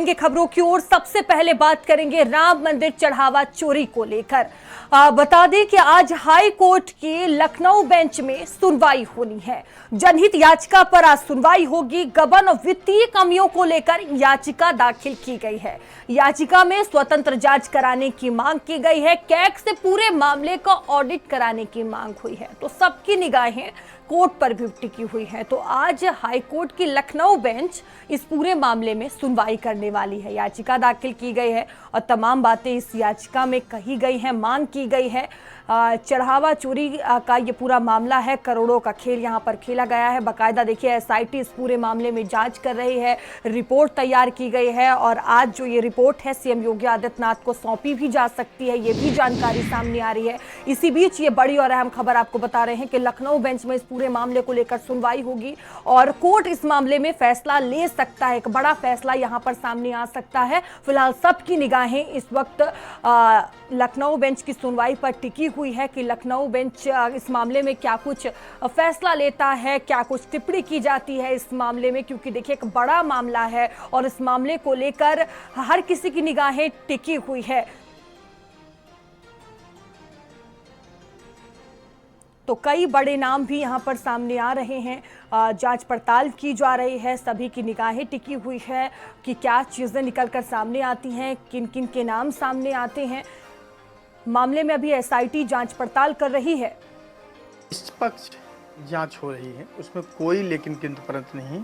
बढ़ेंगे खबरों की ओर। सबसे पहले बात करेंगे राम मंदिर चढ़ावा चोरी को लेकर। बता दें कि आज हाई कोर्ट की लखनऊ बेंच में सुनवाई होनी है। जनहित याचिका पर आज सुनवाई होगी। गबन और वित्तीय कमियों को लेकर याचिका दाखिल की गई है। याचिका में स्वतंत्र जांच कराने की मांग की गई है। कैग से पूरे मामले का ऑडिट कराने की मांग हुई है। तो सबकी निगाहें कोर्ट पर भी टिकी हुई है। तो आज हाई कोर्ट की लखनऊ बेंच इस पूरे मामले में सुनवाई करने वाली है। याचिका दाखिल की गई है और तमाम बातें इस याचिका में कही गई है, मांग की गई है। चढ़ावा चोरी का ये पूरा मामला है। करोड़ों का खेल यहाँ पर खेला गया है। बाकायदा देखिए एसआईटी इस पूरे मामले में जांच कर रही है, रिपोर्ट तैयार की गई है और आज जो ये रिपोर्ट है सीएम योगी आदित्यनाथ को सौंपी भी जा सकती है, ये भी जानकारी सामने आ रही है। इसी बीच ये बड़ी और अहम खबर आपको बता रहे हैं कि लखनऊ बेंच में इस पूरे मामले को लेकर सुनवाई होगी और कोर्ट इस मामले में फैसला ले सकता है। एक बड़ा फैसला यहाँ पर सामने आ सकता है। फिलहाल सबकी निगाहें इस वक्त लखनऊ बेंच की सुनवाई पर टिकी हुई है कि लखनऊ बेंच इस मामले में क्या कुछ फैसला लेता है, क्या कुछ टिप्पणी की जाती है इस मामले में, क्योंकि देखिए एक बड़ा मामला है और इस मामले को लेकर हर किसी की निगाहें टिकी हुई है। तो कई बड़े नाम भी यहां पर सामने आ रहे हैं। जांच पड़ताल की जा रही है, सभी की निगाहें टिकी हुई है कि क्या चीजें निकलकर सामने आती हैं, किन किन के नाम सामने आते हैं। मामले में अभी एसआईटी जांच पड़ताल कर रही है। निष्पक्ष जांच हो रही है, उसमें कोई लेकिन किंतु परंतु नहीं।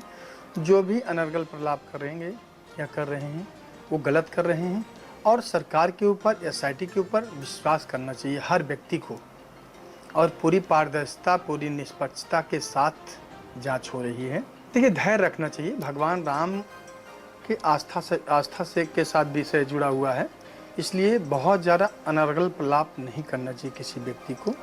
जो भी अनर्गल प्रलाप करेंगे या कर रहे हैं वो गलत कर रहे हैं और सरकार के ऊपर, एसआईटी के ऊपर विश्वास करना चाहिए हर व्यक्ति को। और पूरी पारदर्शिता, पूरी निष्पक्षता के साथ जांच हो रही है। देखिए धैर्य रखना चाहिए। भगवान राम के आस्था से के साथ विषय जुड़ा हुआ है, इसलिए बहुत ज़्यादा अनर्गल प्रलाप नहीं करना चाहिए किसी व्यक्ति को।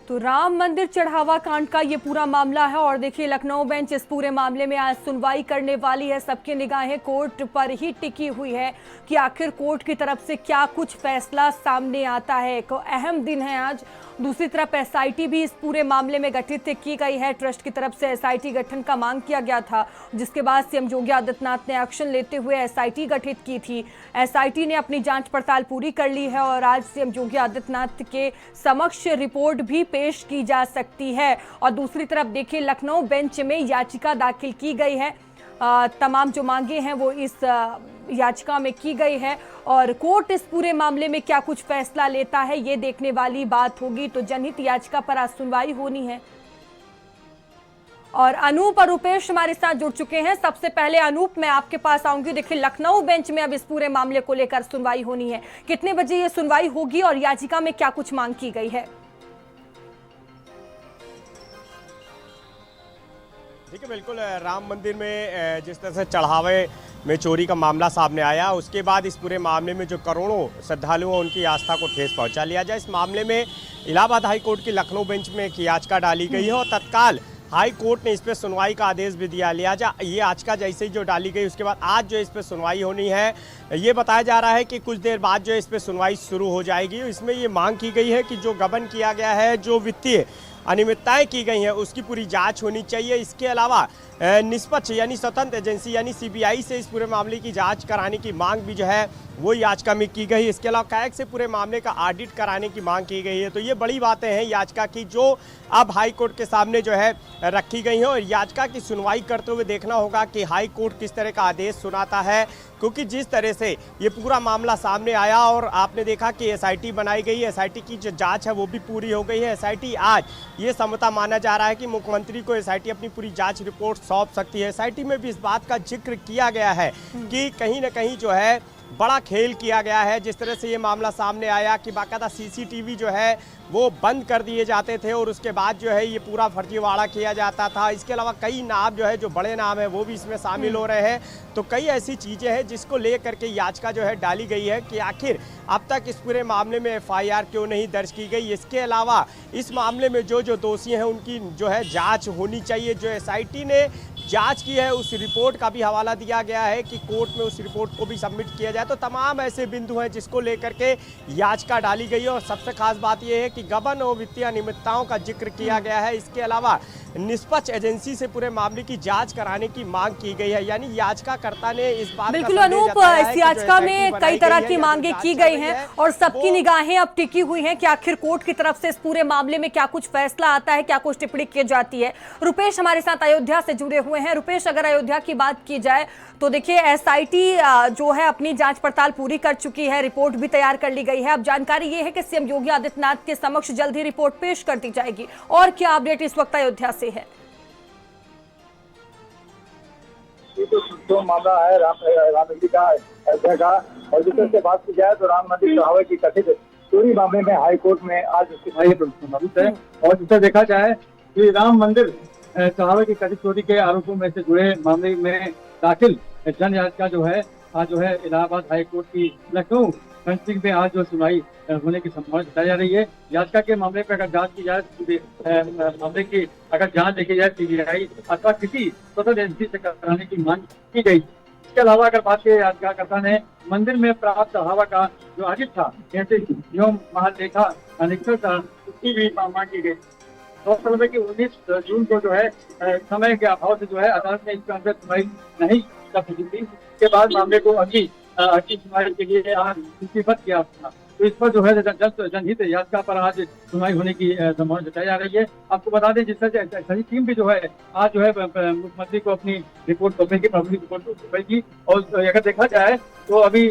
तो राम मंदिर चढ़ावा कांड का ये पूरा मामला है और देखिए लखनऊ बेंच इस पूरे मामले में आज सुनवाई करने वाली है। सबकी निगाहें कोर्ट पर ही टिकी हुई है कि आखिर कोर्ट की तरफ से क्या कुछ फैसला सामने आता है। एक अहम दिन है आज। दूसरी तरफ एसआईटी भी इस पूरे मामले में गठित की गई है। ट्रस्ट की तरफ से एसआईटी गठन का मांग किया गया था, जिसके बाद सीएम योगी आदित्यनाथ ने एक्शन लेते हुए एसआईटी गठित की थी। एसआईटी ने अपनी जांच पड़ताल पूरी कर ली है और आज सीएम योगी आदित्यनाथ के समक्ष रिपोर्ट भी पेश की जा सकती है। और दूसरी तरफ देखिए लखनऊ बेंच में याचिका दाखिल की गई है। तमाम जो मांगे हैं वो इस याचिका में की गई है और कोर्ट इस पूरे मामले में क्या कुछ फैसला लेता है ये देखने वाली बात होगी। तो जनहित याचिका पर आज सुनवाई होनी है और अनूप और रुपेश हमारे साथ जुड़ चुके हैं। सबसे पहले अनूप, मैं आपके पास आऊंगी। देखिए लखनऊ बेंच में अब इस पूरे मामले को लेकर सुनवाई होनी है, कितने बजे ये सुनवाई होगी और याचिका में क्या कुछ मांग की गई है? देखिए बिल्कुल, राम मंदिर में जिस तरह से चढ़ावे में चोरी का मामला सामने आया, उसके बाद इस पूरे मामले में जो करोड़ों श्रद्धालुओं उनकी आस्था को ठेस पहुंचा लिया जाए, इस मामले में इलाहाबाद हाई कोर्ट की लखनऊ बेंच में एक याचिका डाली गई है और तत्काल हाई कोर्ट ने इस पर सुनवाई का आदेश भी दिया लिया जा। ये याचिका जैसे ही जो डाली गई उसके बाद आज जो इस पर सुनवाई होनी है, ये बताया जा रहा है कि कुछ देर बाद जो इस पर सुनवाई शुरू हो जाएगी। इसमें ये मांग की गई है कि जो गबन किया गया है, जो वित्तीय अनियमितताएं की गई हैं, उसकी पूरी जांच होनी चाहिए। इसके अलावा निष्पक्ष यानी स्वतंत्र एजेंसी यानी सीबीआई से इस पूरे मामले की जांच कराने की मांग भी जो है वो याचिका में की गई। इसके अलावा कैग से पूरे मामले का ऑडिट कराने की मांग की गई है। तो ये बड़ी बातें हैं याचिका की जो अब हाई कोर्ट के सामने जो है रखी गई हैं और याचिका की सुनवाई करते हुए देखना होगा कि हाई कोर्ट किस तरह का आदेश सुनाता है, क्योंकि जिस तरह से ये पूरा मामला सामने आया और आपने देखा कि एसआईटी बनाई गई है, एसआईटी की जो जांच है वो भी पूरी हो गई है। एसआईटी आज ये समझौता माना जा रहा है कि मुख्यमंत्री को एसआईटी अपनी पूरी जांच रिपोर्ट सौंप सकती है। एसआईटी में भी इस बात का जिक्र किया गया है कि कहीं ना कहीं जो है बड़ा खेल किया गया है। जिस तरह से ये मामला सामने आया कि बाकायदा सीसीटीवी जो है वो बंद कर दिए जाते थे और उसके बाद जो है ये पूरा फर्जीवाड़ा किया जाता था। इसके अलावा कई नाम जो है, जो बड़े नाम है वो भी इसमें शामिल हो रहे हैं। तो कई ऐसी चीज़ें हैं जिसको लेकर के याचिका जो है डाली गई है कि आखिर अब तक इस पूरे मामले में एफआईआर क्यों नहीं दर्ज की गई। इसके अलावा इस मामले में जो जो दोषी हैं उनकी जो है जाँच होनी चाहिए। जो एसआईटी ने जांच की है उस रिपोर्ट का भी हवाला दिया गया है कि कोर्ट में उस रिपोर्ट को भी सबमिट किया जाए। तो तमाम ऐसे बिंदु हैं जिसको लेकर के याचिका डाली गई है और सबसे खास बात यह है कि कि गबन और वित्तीय अनियमितताओं का जिक्र किया गया है। इसके अलावा निष्पक्ष एजेंसी से पूरे मामले की जांच कराने की मांग की गई है। यानी याचिकाकर्ता ने इस बात बिल्कुल अनूप, इस याचिका में कई तरह की मांगे की गई हैं और सबकी निगाहें अब टिकी हुई हैं कि आखिर कोर्ट की तरफ से इस पूरे मामले में क्या कुछ फैसला आता है, क्या कुछ टिप्पणी की जाती है। रुपेश हमारे साथ अयोध्या से जुड़े हुए हैं। रुपेश, अगर अयोध्या की बात की जाए तो देखिए एसआईटी जो है अपनी जांच पड़ताल पूरी कर चुकी है, रिपोर्ट भी तैयार कर ली गई है। अब जानकारी ये है कि सीएम योगी आदित्यनाथ के समक्ष जल्द ही रिपोर्ट पेश कर दी जाएगी। और क्या अपडेट इस वक्त अयोध्या से है? जो मामला है राम मंदिर का अयोध्या का, और जिस तरह से बात की जाए तो राम मंदिर चढ़ावे की कथित चोरी मामले में हाई कोर्ट में आज सुनवाई प्रस्तुत है। और जिस तरह देखा जाए कि राम मंदिर चढ़ावे की कथित चोरी के आरोपों में से जुड़े मामले में दाखिल जन याचिका जो है आज जो है इलाहाबाद हाई कोर्ट की लखनऊ बेंच में आज जो सुनवाई होने की संभावना जताई जा रही है। याचिका के मामले पर अगर जांच की जाए, मामले की अगर जांच देखी जाए सीबीआई अथवा किसी स्वतंत्र एजेंसी से कराने की मांग की गई। इसके अलावा अगर बात की याचिकाकर्ता ने मंदिर में प्राप्त चढ़ावा का जो आजित था जैसे एवं महालेखा अनिरीक्षक था, उसकी भी मांग की गई। तो कि 19 जून को जो है समय के अभाव से जो है अदालत ने इसके अंदर सुनवाई नहीं कर सकी थी। इसके बाद मामले को अगली सुनवाई के लिए आज सूचीबद्ध किया था। तो इस पर जो है जनहित याचिका पर आज सुनवाई होने की संभावना जताई जा रही है। आपको बता दें जिस तरह सही टीम भी जो है आज जो है मुख्यमंत्री को अपनी रिपोर्ट सौंपेगी, प्राथमिक रिपोर्ट सौंपेगी। और अगर देखा जाए तो अभी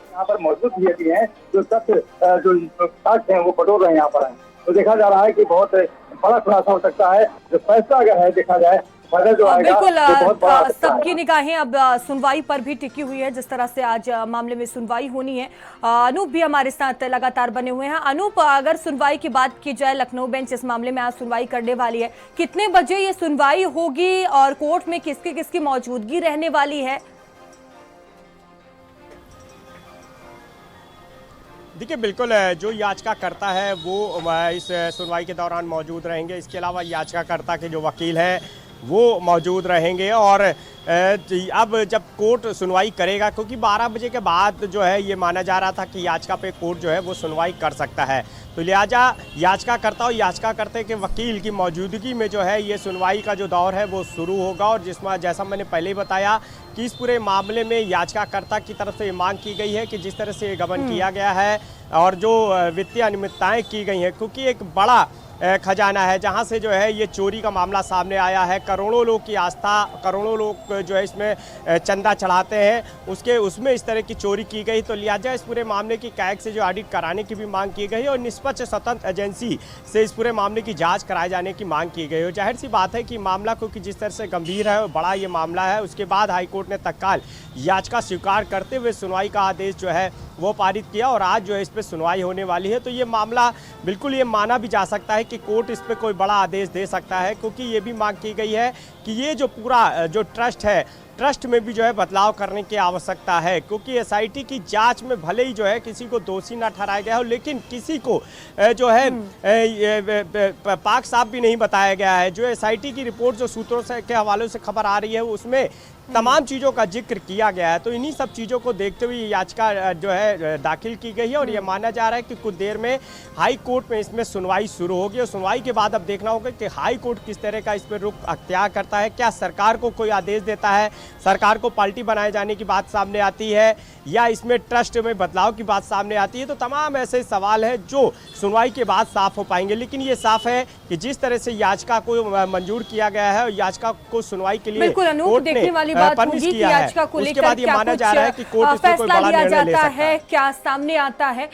यहाँ पर मौजूद भी हैं जो तथ्य जो साक्ष्य हैं वो बटोर रहे हैं यहाँ पर। तो देखा जा रहा है कि बहुत बड़ा खुलासा हो सकता है। जो फैसला अगर है देखा जाए बिल्कुल सबकी निगाहें अब सुनवाई पर भी टिकी हुई है, जिस तरह से आज मामले में सुनवाई होनी है। अनूप भी हमारे साथ लगातार बने हुए हैं। अनूप, अगर सुनवाई की बात की जाए, लखनऊ बेंच इस मामले में आज सुनवाई करने वाली है, कितने बजे ये सुनवाई होगी और कोर्ट में किसकी किसकी मौजूदगी रहने वाली है? देखिए बिल्कुल जो याचिकाकर्ता है वो इस सुनवाई के दौरान मौजूद रहेंगे। इसके अलावा याचिकाकर्ता के जो वकील हैं वो मौजूद रहेंगे। और अब जब कोर्ट सुनवाई करेगा, क्योंकि 12 बजे के बाद जो है ये माना जा रहा था कि याचिका पे कोर्ट जो है वो सुनवाई कर सकता है, तो लिहाजा याचिकाकर्ता और याचिकाकर्ता के वकील की मौजूदगी में जो है ये सुनवाई का जो दौर है वो शुरू होगा। और जिसमें जैसा मैंने पहले ही बताया कि इस पूरे मामले में याचिकाकर्ता की तरफ से ये मांग की गई है कि जिस तरह से ये गबन किया गया है और जो वित्तीय अनियमितताएँ की गई हैं, क्योंकि एक बड़ा खजाना है जहां से जो है ये चोरी का मामला सामने आया है। करोड़ों लोग की आस्था, करोड़ों लोग जो है इसमें चंदा चढ़ाते हैं, उसमें इस तरह की चोरी की गई। तो लिहाजा इस पूरे मामले की कैग से जो ऑडिट कराने की भी मांग की गई और निष्पक्ष स्वतंत्र एजेंसी से इस पूरे मामले की जांच कराए जाने की मांग की गई। और जाहिर सी बात है कि मामला क्योंकि जिस तरह से गंभीर है और बड़ा ये मामला है, उसके बाद हाईकोर्ट ने तत्काल याचिका स्वीकार करते हुए सुनवाई का आदेश जो है वो पारित किया और आज जो है इस पर सुनवाई होने वाली है। तो ये मामला बिल्कुल ये माना भी जा सकता है कि कोर्ट इस पर कोई बड़ा आदेश दे सकता है, क्योंकि ये भी मांग की गई है कि ये जो पूरा जो ट्रस्ट है, ट्रस्ट में भी जो है बदलाव करने की आवश्यकता है। क्योंकि एसआईटी की जांच में भले ही जो है किसी को दोषी ना ठहराया गया हो, लेकिन किसी को जो है पाक साफ भी नहीं बताया गया है। जो एसआईटी की रिपोर्ट जो सूत्रों से के हवालों से खबर आ रही है उसमें तमाम चीज़ों का जिक्र किया गया है। तो इन्हीं सब चीज़ों को देखते हुए याचिका जो है दाखिल की गई है और ये माना जा रहा है कि कुछ देर में हाई कोर्ट में इसमें सुनवाई शुरू होगी। और सुनवाई के बाद अब देखना होगा कि हाई कोर्ट किस तरह का इस पर रुख अख्तियार करता है। क्या सरकार को कोई आदेश देता है, सरकार को पार्टी बनाए जाने की बात सामने आती है, या इसमें ट्रस्ट में बदलाव की बात सामने आती है। तो तमाम ऐसे सवाल हैं जो सुनवाई के बाद साफ हो पाएंगे। लेकिन ये साफ है कि जिस तरह से याचिका को मंजूर किया गया है और याचिका को सुनवाई के लिए कोर्ट ने बात होगी कि याचिका को लेकर क्या कुछ फैसला लिया जाता है, क्या सामने आता है।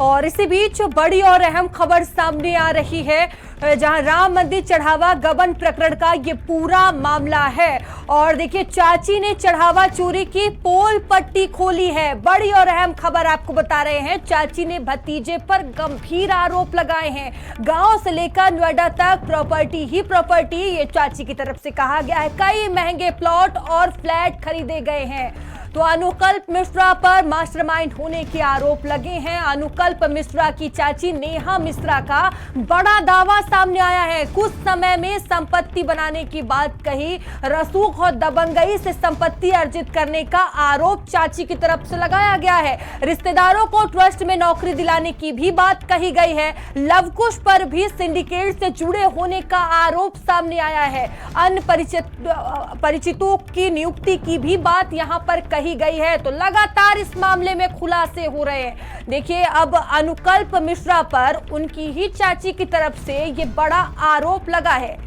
और इसी बीच बड़ी और अहम खबर सामने आ रही है, जहां राम मंदिर चढ़ावा गबन प्रकरण का ये पूरा मामला है। और देखिए चाची ने चढ़ावा चोरी की पोल पट्टी खोली है। बड़ी और अहम खबर आपको बता रहे हैं, चाची ने भतीजे पर गंभीर आरोप लगाए हैं। गांव से लेकर नोएडा तक प्रॉपर्टी ही प्रॉपर्टी, ये चाची की तरफ से कहा गया है। कई महंगे प्लॉट और फ्लैट खरीदे गए हैं। तो अनुकल्प मिश्रा पर मास्टरमाइंड होने के आरोप लगे हैं। अनुकल्प मिश्रा की चाची नेहा मिश्रा का बड़ा दावा सामने आया है। कुछ समय में संपत्ति बनाने की बात कही, रसूख और दबंगई से संपत्ति अर्जित करने का आरोप चाची की तरफ से लगाया गया है। रिश्तेदारों को ट्रस्ट में नौकरी दिलाने की भी बात कही गई है। लवकुश पर भी सिंडिकेट से जुड़े होने का आरोप सामने आया है। अन्य परिचितों की नियुक्ति की भी बात यहां पर कही गई है। तो लगातार इस मामले में खुलासे हो रहे हैं। देखिए, अब अनुकल्प मिश्रा पर उनकी ही चाची की तरफ से ये बड़ा आरोप लगा है।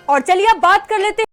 और चलिए अब बात कर लेते हैं